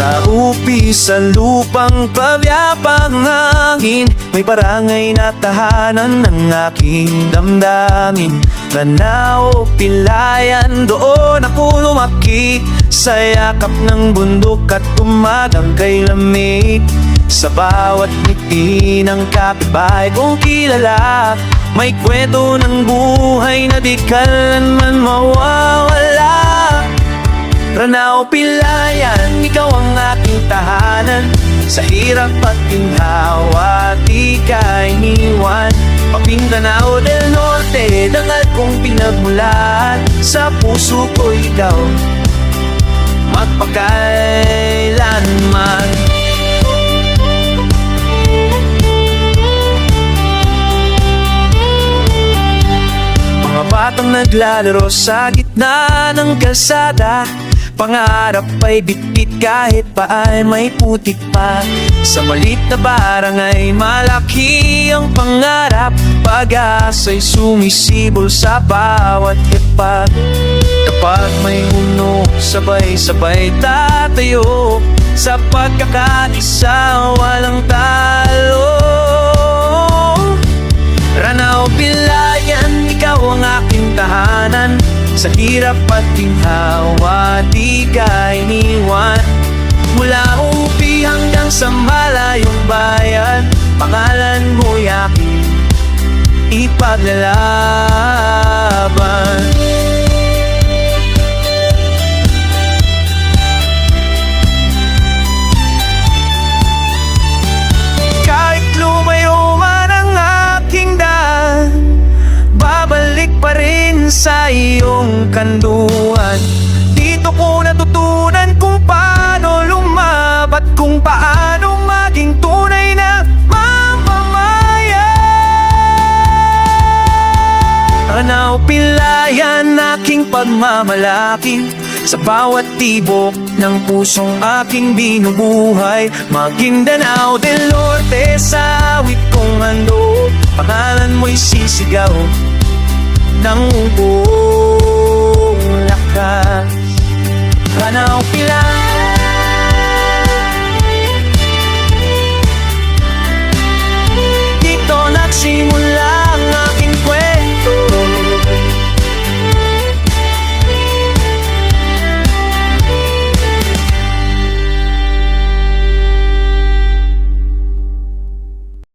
Sa upi sa lupang pabyapang hangin, may barangay na tahanan ng aking damdamin. Lanao, Pilayan, doon ako lumaki, sa yakap ng bundok at umagang kay lamig. Sa bawat ngiti ng kapitbahay kong kilala, may kwento ng buhay na di kailanman mawawala. Lanao, Pilayan, ikaw ang aking tahanan. Sa hirap at ginhawa, di ka iniwan. Maguindanao del Norte, dangal kong pinagmulan. Sa puso ko ikaw, magpakailanman. Mga batang naglalaro sa gitna ng kalsada, pangarap ay bitbit kahit pa ay may putik pa. Sa malit na barangay, malaki ang pangarap. Pag-asa'y sumisibol sa bawat ipat. Kapag may uno, sabay-sabay tatayo. Sa pagkakaisa, walang talo. Lanao, Pilayan, ikaw ang aking tahanan. Sa hirap at ginhawa, di ka iniwan. Mula upi hanggang sa malayong bayan, pangalan mo'y aking ipaglalaban. Kahit lumayo man ang aking daan, babalik pa rin sa iyong kanluran. Dito ko natutunan kung paano lumabat, kung paano maging tunay na mamamayan. Lanao, Pilayan, aking pagmamalaki. Sa bawat tibok ng pusong aking binubuhay. Maguindanao del Norte, sa awit kong handog, pangalan mo'y sisigaw ng buong lakas.